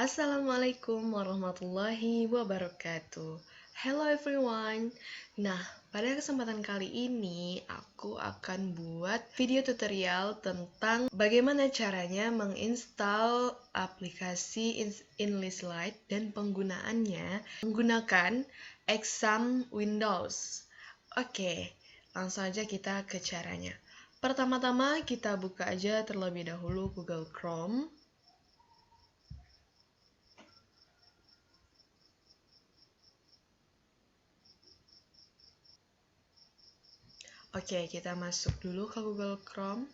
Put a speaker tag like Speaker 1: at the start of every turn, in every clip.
Speaker 1: Assalamualaikum warahmatullahi wabarakatuh. Hello everyone. Nah, pada kesempatan kali ini aku akan buat video tutorial tentang bagaimana caranya menginstal aplikasi English Lite dan penggunaannya menggunakan Exam Windows. Oke, langsung aja kita ke caranya. Pertama-tama kita buka aja terlebih dahulu Google Chrome. Oke, kita masuk dulu ke Google Chrome.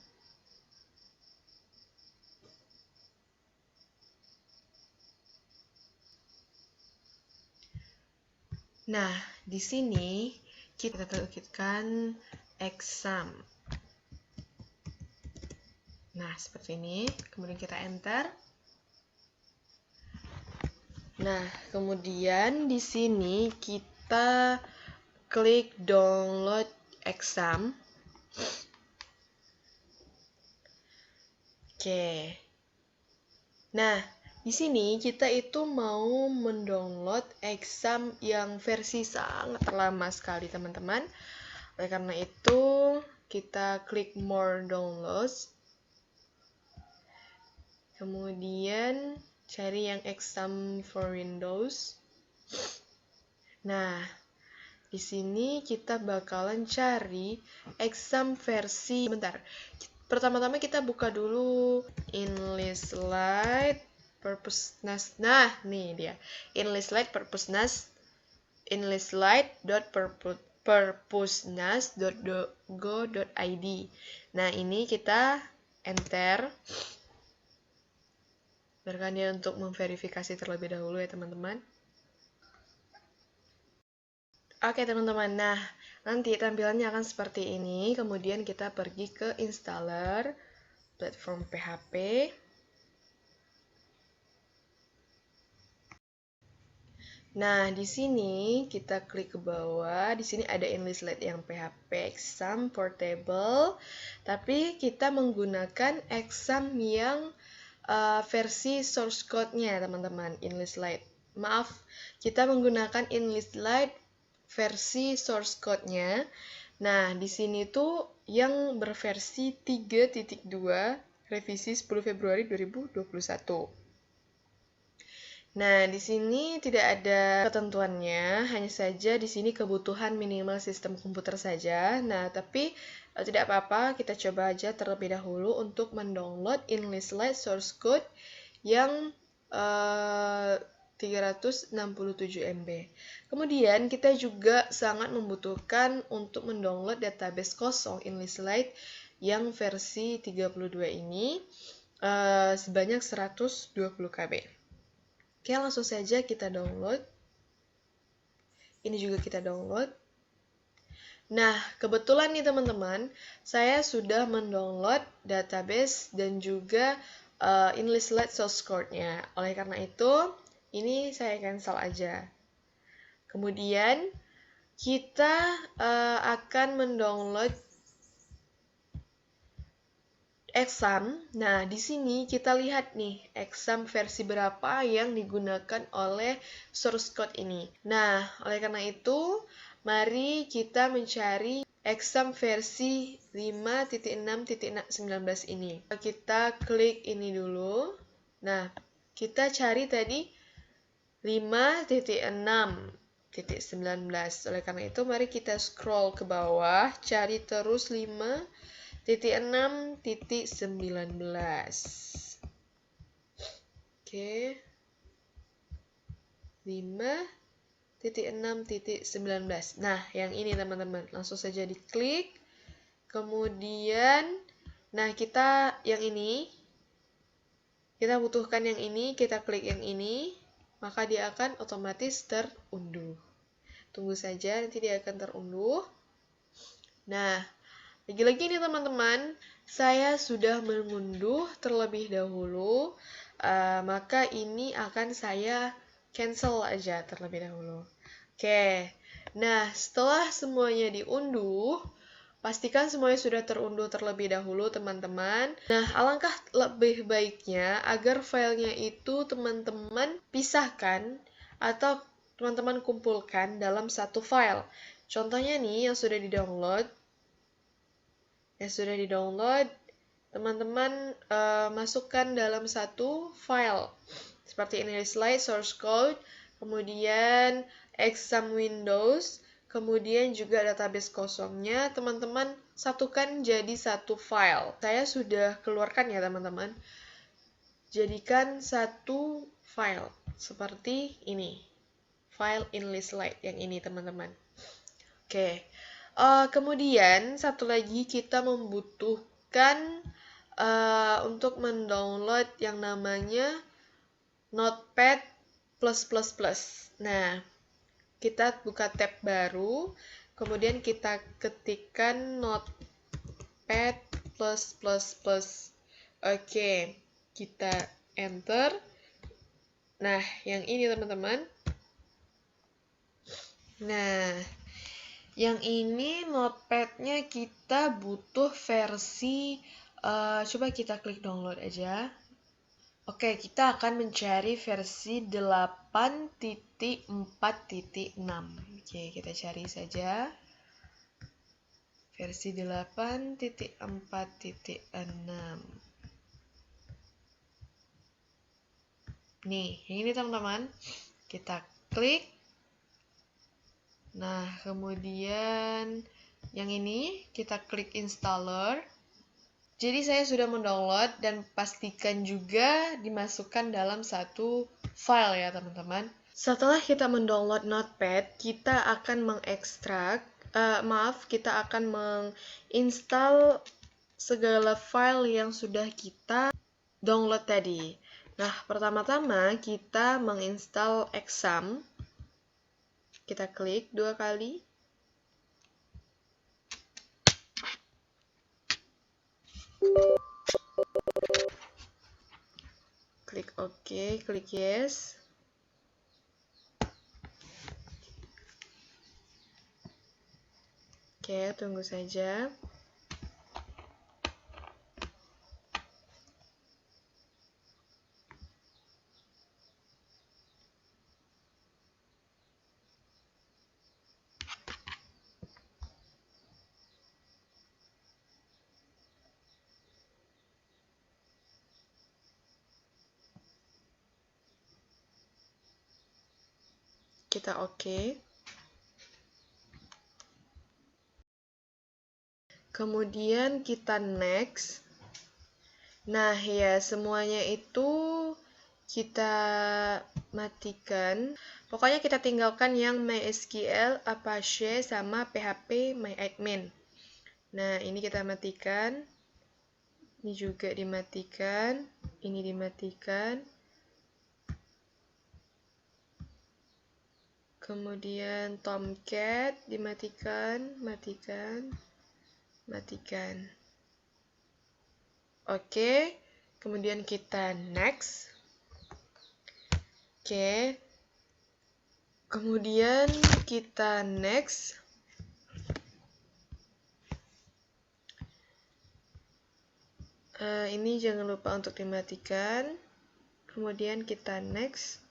Speaker 1: Nah, di sini kita ketikkan exam. Nah, seperti ini. Kemudian kita enter. Nah, kemudian di sini kita klik download exam. Oke. Nah, di sini kita itu mau mendownload exam yang versi sangat lama sekali, teman-teman. Oleh karena itu, kita klik more downloads. Kemudian cari yang exam for Windows. Nah, di sini kita bakalan cari exam versi. Bentar. Pertama-tama kita buka dulu English Lite Purpose-NAS. Nah, nih dia. English Lite Purpose-NAS. English Lite.purpose-nas.go.id. Nah, ini kita enter. Biarkan dia untuk memverifikasi terlebih dahulu ya teman-teman. Oke teman-teman, nah nanti tampilannya akan seperti ini. Kemudian kita pergi ke installer, platform PHP. Nah, di sini kita klik ke bawah. Di sini ada English Lite yang PHP exam portable, tapi kita menggunakan exam yang versi source code-nya, teman-teman, English Lite. Maaf, kita menggunakan English Lite versi source code-nya. Nah, di sini tuh yang berversi 3.2 revisi 10 Februari 2021. Nah, di sini tidak ada ketentuannya, hanya saja di sini kebutuhan minimal sistem komputer saja. Nah, tapi tidak apa-apa, kita coba aja terlebih dahulu untuk mendownload English Lite source code yang 367 MB. Kemudian kita juga sangat membutuhkan untuk mendownload database kosong English Lite yang versi 32 ini sebanyak 120 KB. Oke, langsung saja kita download. Ini juga kita download. Nah, kebetulan nih teman-teman, saya sudah mendownload database dan juga English Lite source code-nya. Oleh karena itu, ini saya cancel aja. Kemudian, kita akan mendownload exam. Nah, di sini kita lihat nih, exam versi berapa yang digunakan oleh source code ini. Nah, oleh karena itu, mari kita mencari exam versi 5.6.19 ini. Kita klik ini dulu. Nah, kita cari tadi 5.6.19. Oleh karena itu, mari kita scroll ke bawah, cari terus 5.6.19. Oke. 5.6.19. Nah, yang ini teman-teman, langsung saja diklik. Kemudian, nah kita yang ini, kita butuhkan yang ini, kita klik yang ini, maka dia akan otomatis terunduh. Tunggu saja, nanti dia akan terunduh. Nah, lagi-lagi nih teman-teman, saya sudah mengunduh terlebih dahulu, maka ini akan saya cancel aja terlebih dahulu. Oke, nah setelah semuanya diunduh, Pastikan semuanya sudah terunduh terlebih dahulu, teman-teman. Nah, alangkah lebih baiknya agar filenya itu teman-teman pisahkan atau teman-teman kumpulkan dalam satu file. Contohnya nih, yang sudah di-download, teman-teman masukkan dalam satu file. Seperti ini, slide, source code, kemudian exam windows, kemudian juga database kosongnya, teman-teman satukan jadi satu file. Saya sudah keluarkan ya teman-teman. Jadikan satu file, seperti ini. File in list slide, yang ini teman-teman. Oke, kemudian satu lagi kita membutuhkan untuk mendownload yang namanya Notepad+++. Nah, kita buka tab baru, kemudian kita ketikkan Notepad+++. Oke, kita enter. Nah, yang ini teman-teman. Nah, yang ini notepad-nya kita butuh versi, coba kita klik download aja. Oke, kita akan mencari versi 8.4.6. Oke, kita cari saja. Versi 8.4.6. Nih, ini teman-teman. Kita klik. Nah, kemudian yang ini kita klik installer. Jadi saya sudah mendownload dan pastikan juga dimasukkan dalam satu file ya teman-teman. Setelah kita mendownload Notepad, kita akan kita akan menginstal segala file yang sudah kita download tadi. Nah, pertama-tama kita menginstal exam. Kita klik 2 kali. Klik OK, klik yes. Oke, tunggu saja. Kita OK. Kemudian kita next. Nah, ya semuanya itu kita matikan. Pokoknya kita tinggalkan yang MySQL, Apache, sama PHP MyAdmin. Nah, ini kita matikan. Ini juga dimatikan. Ini dimatikan. Kemudian Tomcat dimatikan, matikan. Oke, kemudian kita next. Oke, kemudian kita next. Ini jangan lupa untuk dimatikan. Kemudian kita next.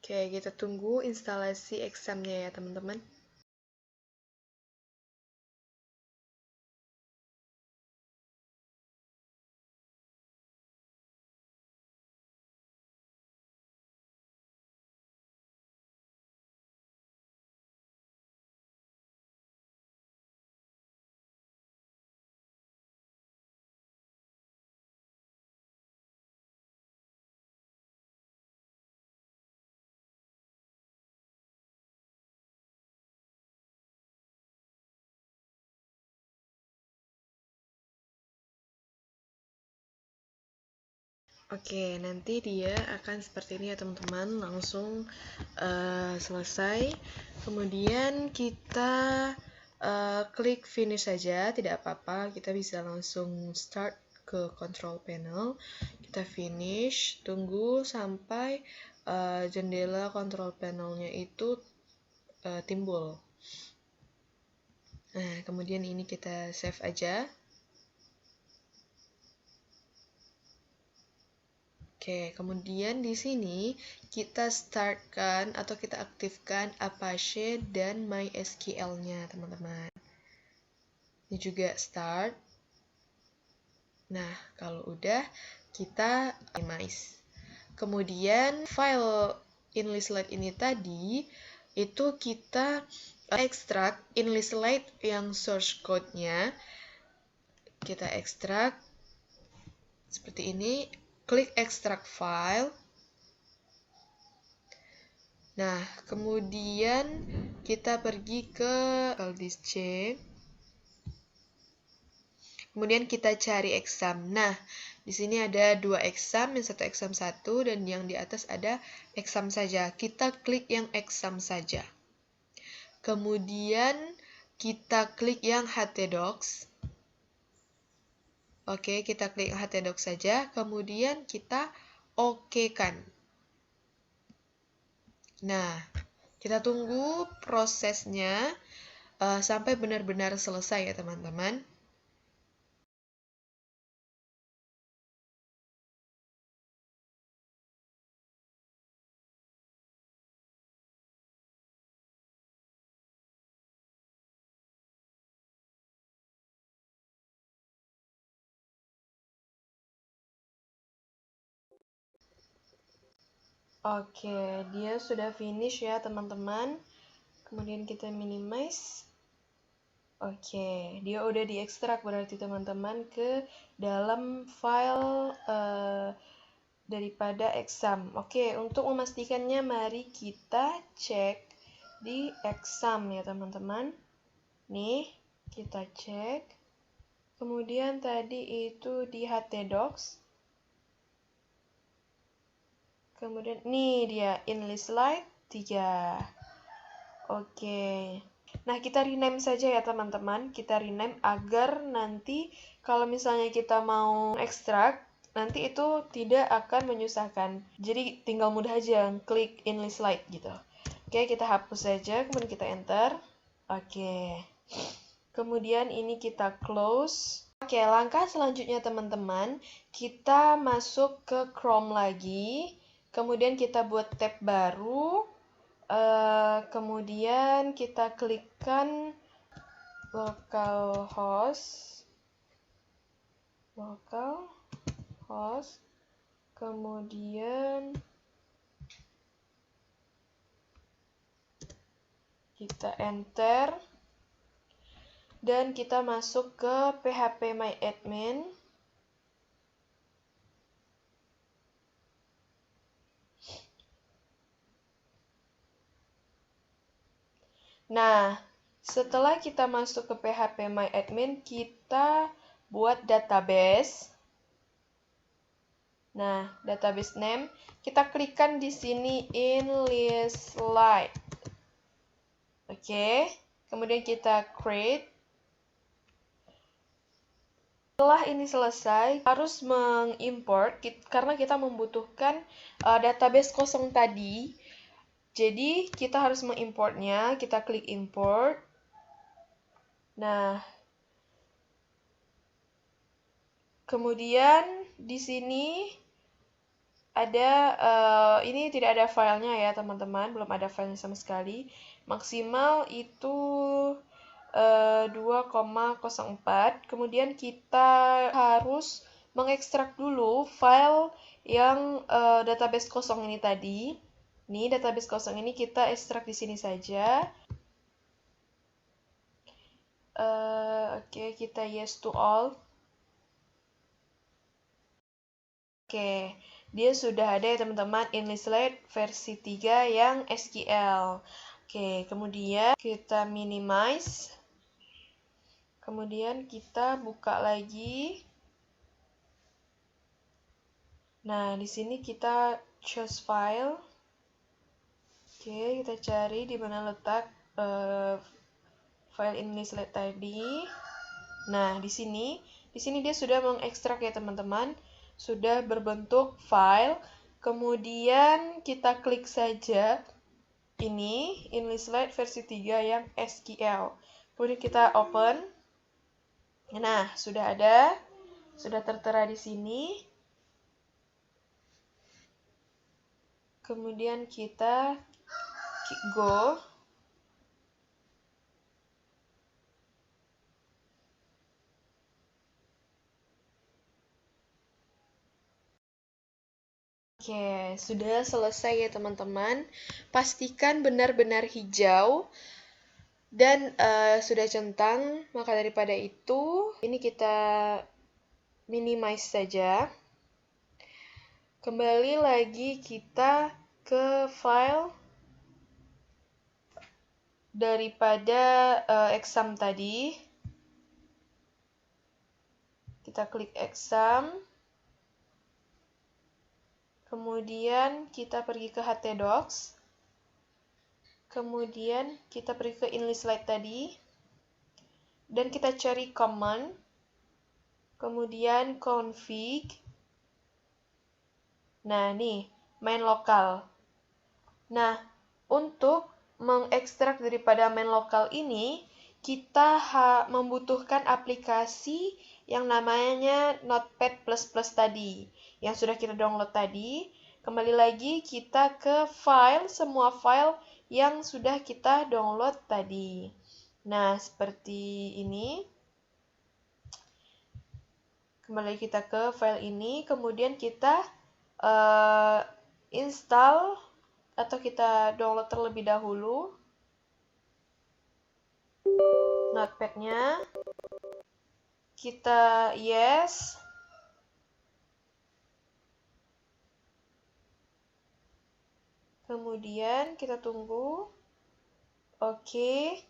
Speaker 1: Oke, kita tunggu instalasi examnya ya teman-teman. Oke, nanti dia akan seperti ini ya teman-teman, langsung selesai. Kemudian kita klik finish saja, tidak apa-apa, kita bisa langsung start ke control panel. Kita finish, tunggu sampai jendela control panelnya itu timbul. Nah, kemudian ini kita save aja. Oke, kemudian di sini kita startkan atau kita aktifkan Apache dan MySQL-nya, teman-teman. Ini juga start. Nah, kalau udah, kita minimize. Kemudian file InListLite ini tadi, itu kita ekstrak InListLite yang source code-nya. Kita ekstrak seperti ini. Klik extract file. Nah, kemudian kita pergi ke disk C. Kemudian kita cari exam. Nah, di sini ada dua exam, yang satu exam 1 dan yang di atas ada exam saja. Kita klik yang exam saja. Kemudian kita klik yang htdocs. Oke, kita klik htdocs saja, kemudian kita oke-kan. Nah, kita tunggu prosesnya sampai benar-benar selesai ya teman-teman. Oke, dia sudah finish ya teman-teman. Kemudian kita minimize. Oke, dia udah diekstrak berarti teman-teman ke dalam file daripada exam. Oke, untuk memastikannya mari kita cek di exam ya teman-teman. Nih, kita cek. Kemudian tadi itu di htdocs. Kemudian nih dia InListLite 3. Oke. Nah, kita rename saja ya teman-teman. Kita rename agar nanti kalau misalnya kita mau ekstrak, nanti itu tidak akan menyusahkan. Jadi tinggal mudah aja klik InListLite gitu. Oke, kita hapus saja, kemudian kita enter. Oke. Kemudian ini kita close. Oke, langkah selanjutnya teman-teman, kita masuk ke Chrome lagi. Kemudian kita buat tab baru. Kemudian kita klikkan localhost. Kemudian kita enter. Dan kita masuk ke phpMyAdmin. Nah, setelah kita masuk ke phpMyAdmin, kita buat database. Nah, database name, kita klikkan di sini InListLite. Oke, kemudian kita create. Setelah ini selesai, harus mengimport karena kita membutuhkan database kosong tadi. Jadi, kita harus mengimportnya. Kita klik import. Nah, kemudian di sini ada, ini tidak ada filenya ya teman-teman, belum ada filenya sama sekali. Maksimal itu 2,04. Kemudian kita harus mengekstrak dulu file yang database kosong ini tadi. Nih, database kosong ini kita ekstrak di sini saja. Oke, kita yes to all. Oke, dia sudah ada ya teman-teman InListLite versi 3 yang SQL. Oke, kemudian kita minimize. Kemudian kita buka lagi. Nah, di sini kita choose file. Oke, kita cari di mana letak file InListLite tadi. Nah, di sini dia sudah mengekstrak ya teman-teman. Sudah berbentuk file. Kemudian kita klik saja ini, InliSlide versi 3 yang SQL. Kemudian kita open. Nah, sudah ada, sudah tertera di sini. Kemudian kita go. Oke, sudah selesai ya teman-teman. Pastikan benar-benar hijau dan sudah centang. Maka daripada itu, ini kita minimize saja. Kembali lagi kita ke file daripada exam tadi. Kita klik exam. Kemudian kita pergi ke htdocs. Kemudian kita pergi ke InliSlide tadi. Dan kita cari command. Kemudian config. Nah, nih, main lokal. Nah, untuk mengekstrak daripada main lokal ini, kita membutuhkan aplikasi yang namanya Notepad++ tadi, yang sudah kita download tadi. Kembali lagi kita ke file, semua file yang sudah kita download tadi. Nah, seperti ini. Kembali kita ke file ini, kemudian kita install atau kita download terlebih dahulu Notepad-nya. Kita yes. Kemudian kita tunggu. Oke.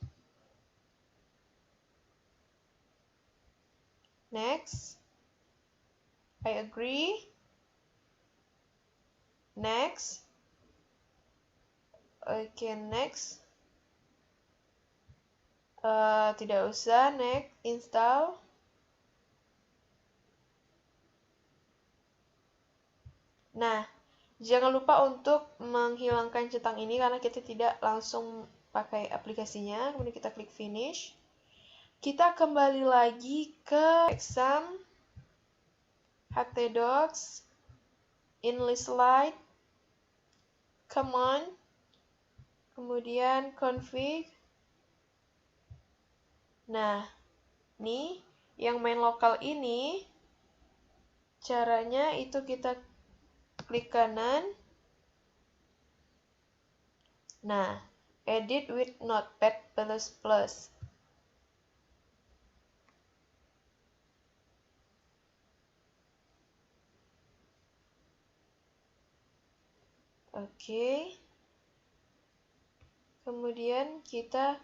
Speaker 1: Next. I agree. Next. Oke, next. Tidak usah, next. Install. Nah, jangan lupa untuk menghilangkan centang ini karena kita tidak langsung pakai aplikasinya. Kemudian kita klik finish. Kita kembali lagi ke exam, htdocs, InliSlide, command, kemudian config. Nah, nih yang main lokal ini caranya itu kita klik kanan. Nah, edit with Notepad++. Oke. Kemudian kita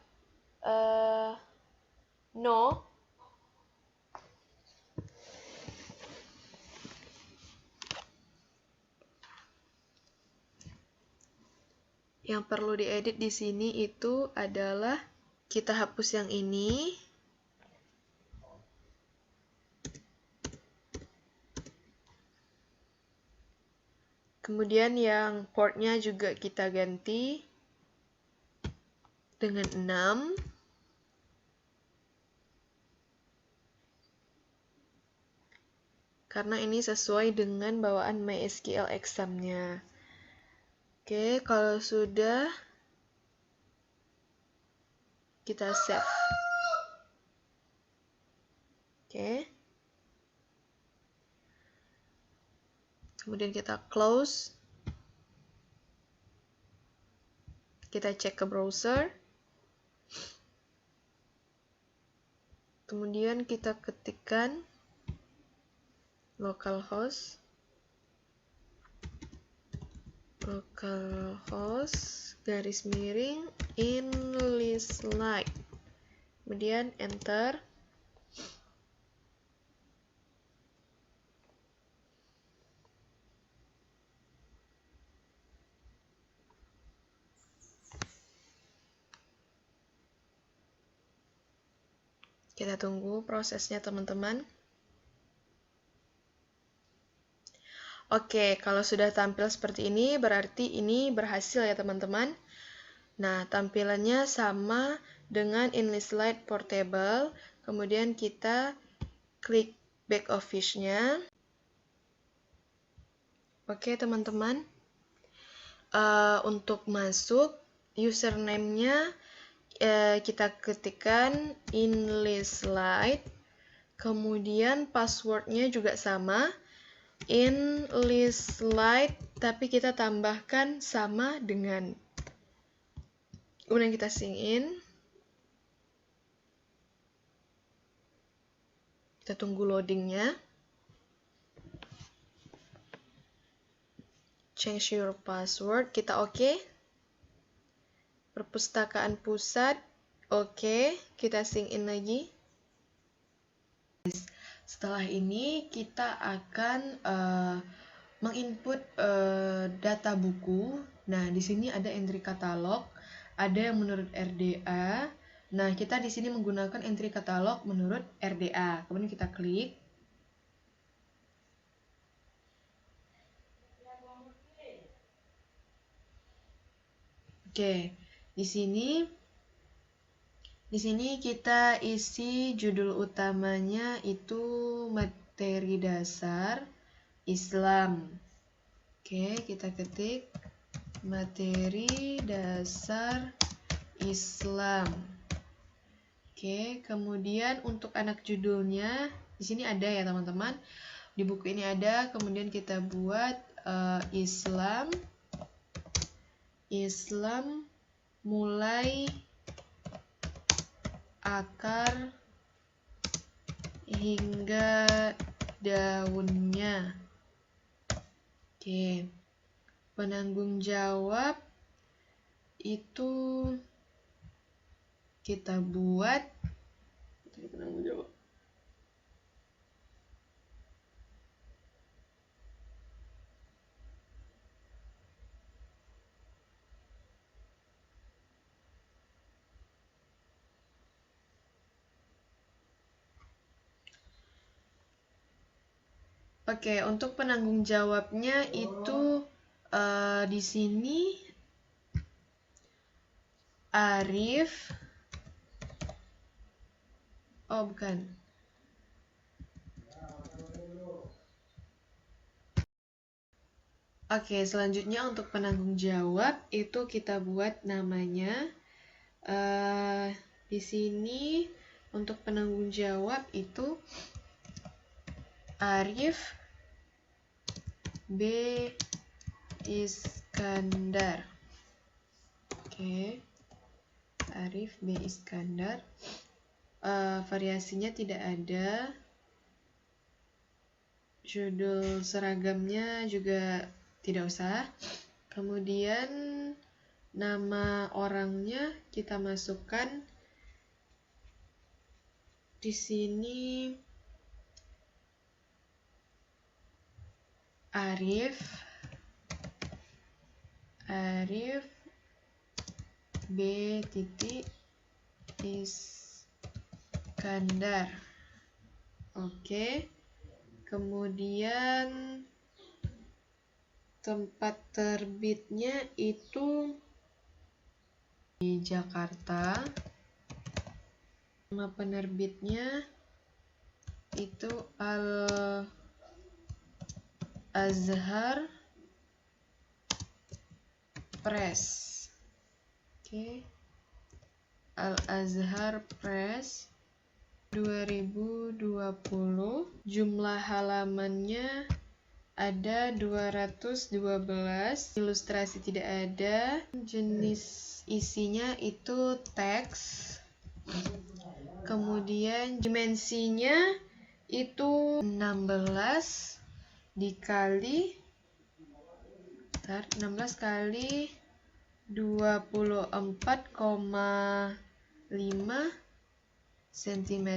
Speaker 1: no. Yang perlu diedit di sini itu adalah kita hapus yang ini. Kemudian yang portnya juga kita ganti dengan 6. Karena ini sesuai dengan bawaan MySQL exam-nya. Oke, kalau sudah, kita save. Oke. Kemudian kita close. Kita cek ke browser. Kemudian kita ketikkan localhost garis miring InliSlide. Kemudian enter. Kita tunggu prosesnya, teman-teman. Oke, kalau sudah tampil seperti ini, berarti ini berhasil ya teman-teman. Nah, tampilannya sama dengan InListLite Portable. Kemudian kita klik back office-nya. Oke teman-teman, untuk masuk, username-nya kita ketikkan InListLite. Kemudian password-nya juga sama, InListLite, tapi kita tambahkan sama dengan. Kemudian kita sign in. Kita tunggu loadingnya. Change your password, kita oke. Perpustakaan pusat, oke. Kita sign in lagi. Setelah ini kita akan menginput data buku. Nah, di sini ada entry katalog, ada yang menurut RDA. Nah, kita di sini menggunakan entry katalog menurut RDA. Kemudian kita klik. Oke, di sini kita isi judul utamanya itu materi dasar Islam. Oke, kita ketik materi dasar Islam. Oke, kemudian untuk anak judulnya di sini ada ya teman-teman. Di buku ini ada, kemudian kita buat Islam mulai akar hingga daunnya. Oke, penanggung jawab itu kita buat penanggung jawab. Oke, untuk penanggung jawabnya itu di sini Arif. Oh, bukan. Oke, selanjutnya untuk penanggung jawab itu kita buat namanya. Di sini untuk penanggung jawab itu Arif B. Iskandar. Oke, Arif B. Iskandar. Variasinya tidak ada. Judul seragamnya juga tidak usah. Kemudian nama orangnya kita masukkan di sini Arif B. Iskandar. Oke. Kemudian tempat terbitnya itu di Jakarta. Nama penerbitnya itu Al-Azhar Press. Oke. Al-Azhar Press 2020. Jumlah halamannya ada 212. Ilustrasi tidak ada. Jenis isinya itu teks. Kemudian dimensinya itu 16 dikali 16 kali 24,5 cm.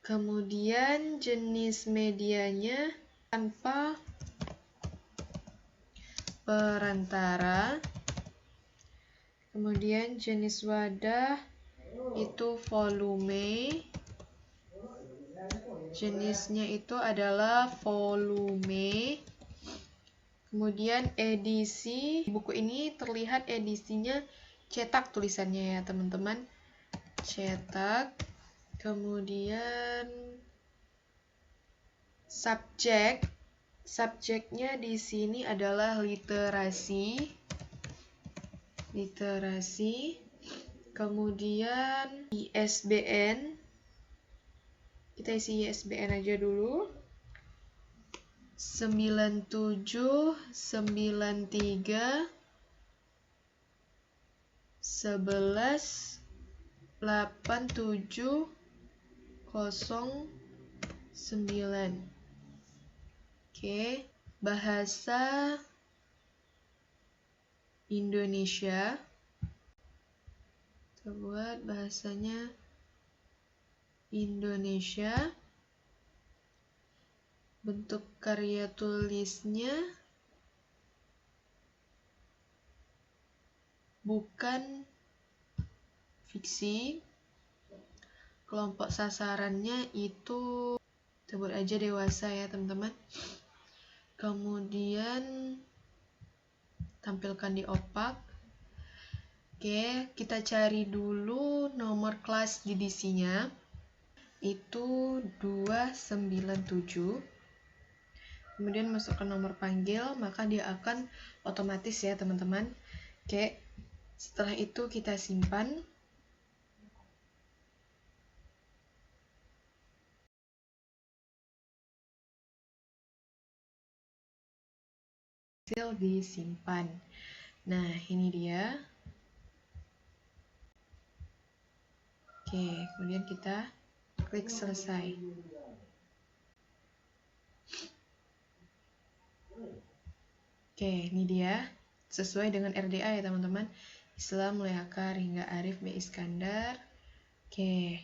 Speaker 1: Kemudian jenis medianya tanpa perantara. Kemudian jenis wadah itu volume. Jenisnya itu adalah volume. Kemudian edisi, buku ini terlihat edisinya cetak tulisannya ya teman-teman. Cetak. Kemudian subjek. Subjeknya di sini adalah literasi. Literasi. Kemudian ISBN. Kita isi ISBN aja dulu. 9793 11 8709. Oke, bahasa Indonesia. Kita buat bahasanya Indonesia. Bentuk karya tulisnya bukan fiksi. Kelompok sasarannya itu kita buat aja dewasa ya teman-teman. Kemudian tampilkan di opak. Oke, kita cari dulu nomor kelas didisinya. Itu 297. Kemudian masukkan nomor panggil, maka dia akan otomatis ya teman-teman. Oke, setelah itu kita simpan. Hasil disimpan. Nah, ini dia. Oke, kemudian kita klik selesai. Oke, ini dia. Sesuai dengan RDA ya teman-teman. Islam mulai akar hingga Arif B. Iskandar. Oke.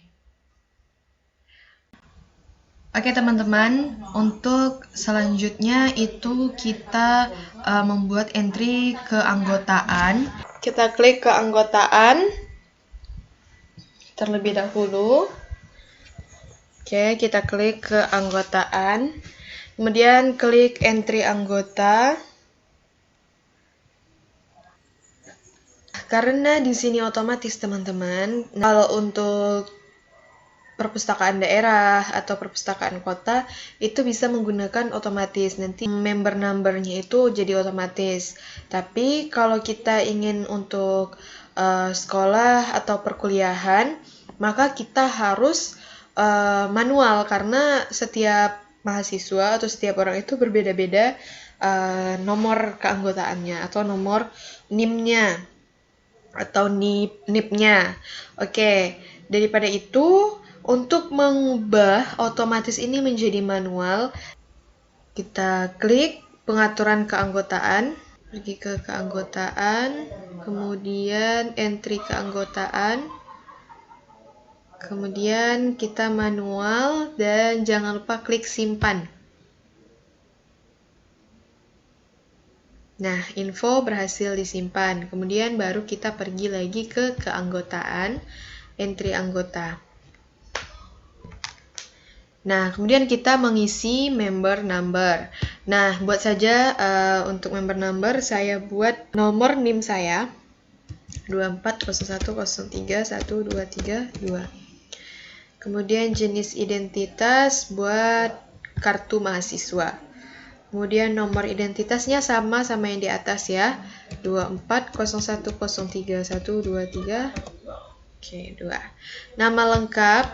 Speaker 1: Oke teman-teman, untuk selanjutnya itu kita membuat entry keanggotaan. Kita klik keanggotaan terlebih dahulu. Oke, kita klik keanggotaan. Kemudian klik entry anggota. Karena di sini otomatis teman-teman, kalau untuk perpustakaan daerah atau perpustakaan kota itu bisa menggunakan otomatis, nanti member number-nya itu jadi otomatis. Tapi kalau kita ingin untuk sekolah atau perkuliahan, maka kita harus manual, karena setiap mahasiswa atau setiap orang itu berbeda-beda nomor keanggotaannya atau nomor NIM-nya atau NIP-nya. Oke, daripada itu, untuk mengubah otomatis ini menjadi manual, kita klik pengaturan keanggotaan, pergi ke keanggotaan, kemudian entry keanggotaan, kemudian kita manual, dan jangan lupa klik simpan. Nah, info berhasil disimpan. Kemudian baru kita pergi lagi ke keanggotaan, entry anggota. Nah, kemudian kita mengisi member number. Nah, buat saja untuk member number, saya buat nomor NIM saya 2401031232. Kemudian jenis identitas buat kartu mahasiswa. Kemudian nomor identitasnya sama yang di atas ya, 2401031232. Oke, 2. Nama lengkap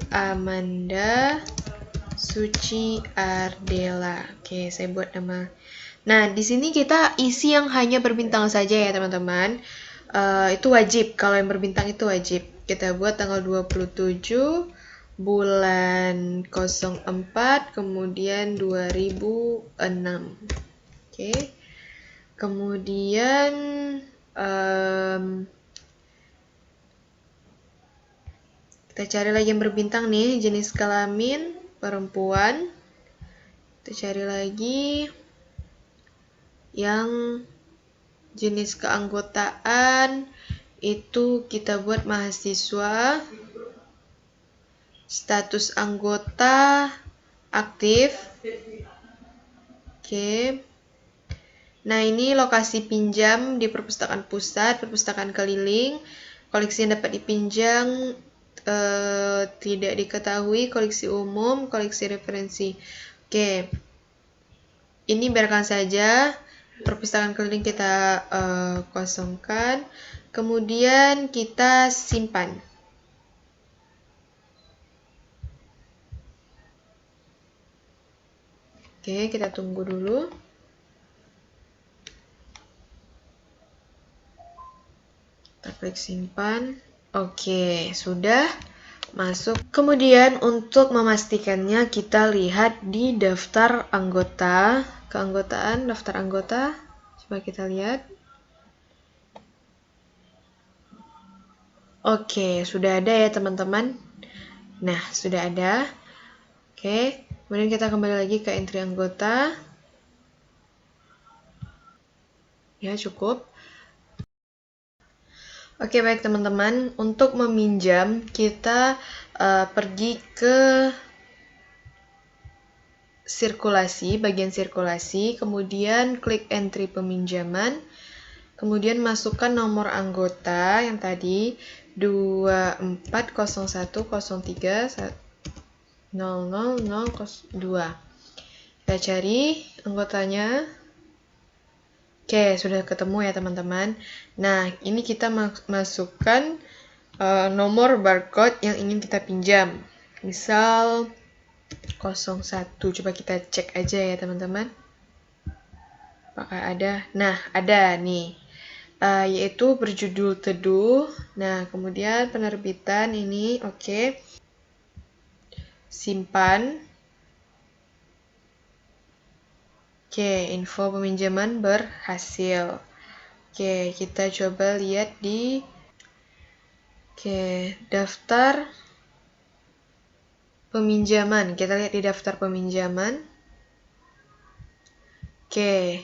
Speaker 1: Amanda Suci Ardela. Oke, saya buat nama. Nah, di sini kita isi yang hanya berbintang saja ya teman-teman. Itu wajib, kalau yang berbintang itu wajib. Kita buat tanggal 27 bulan 04, kemudian 2006. Oke. Kemudian kita cari lagi yang berbintang nih, jenis kelamin perempuan. Kita cari lagi yang jenis keanggotaan itu kita buat mahasiswa. Status anggota aktif. Oke. Nah, ini lokasi pinjam di perpustakaan pusat, perpustakaan keliling, koleksi yang dapat dipinjam, tidak diketahui, koleksi umum, koleksi referensi. Oke, ini biarkan saja, perpustakaan keliling kita kosongkan, kemudian kita simpan. Oke, kita tunggu dulu. Kita klik simpan. Oke, sudah masuk. Kemudian untuk memastikannya kita lihat di daftar anggota, keanggotaan, daftar anggota. Coba kita lihat. Oke, sudah ada ya teman-teman. Nah, sudah ada. Oke, kemudian kita kembali lagi ke entry anggota. Ya, cukup. Oke, baik teman-teman. Untuk meminjam, kita pergi ke sirkulasi, bagian sirkulasi, kemudian klik entry peminjaman, kemudian masukkan nomor anggota yang tadi 2401030002. Kita cari anggotanya. Oke, sudah ketemu ya teman-teman. Nah, ini kita masukkan nomor barcode yang ingin kita pinjam. Misal 01. Coba kita cek aja ya teman-teman. Apakah ada? Nah, ada nih. Yaitu berjudul Teduh. Nah, kemudian penerbitan ini, oke. Simpan. Oke, info peminjaman berhasil. Oke, kita coba lihat di daftar peminjaman. Kita lihat di daftar peminjaman. Oke,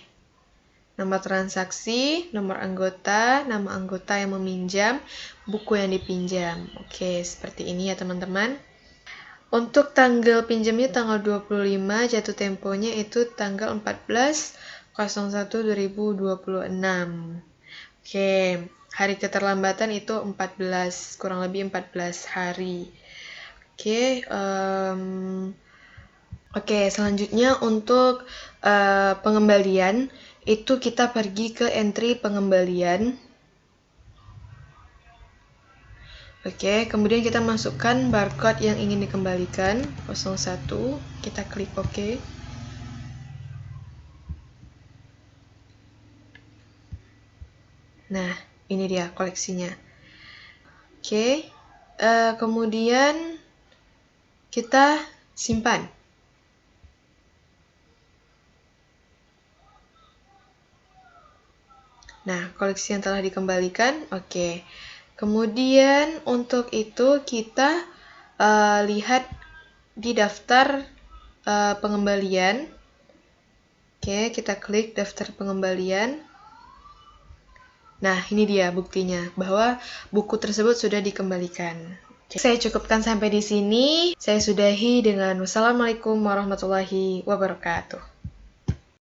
Speaker 1: nomor transaksi, nomor anggota, nama anggota yang meminjam, buku yang dipinjam. Oke, seperti ini ya teman-teman. Untuk tanggal pinjamnya tanggal 25, jatuh temponya itu tanggal 14.01.2026. Oke, hari keterlambatan itu 14, kurang lebih 14 hari. Oke, selanjutnya untuk pengembalian, itu kita pergi ke entry pengembalian. Oke, kemudian kita masukkan barcode yang ingin dikembalikan, 01, kita klik OK. Nah, ini dia koleksinya. Oke, kemudian kita simpan. Nah, koleksi yang telah dikembalikan, oke. Kemudian untuk itu kita lihat di daftar pengembalian. Oke, kita klik daftar pengembalian. Nah, ini dia buktinya bahwa buku tersebut sudah dikembalikan. Saya cukupkan sampai di sini. Saya sudahi dengan wassalamualaikum warahmatullahi wabarakatuh.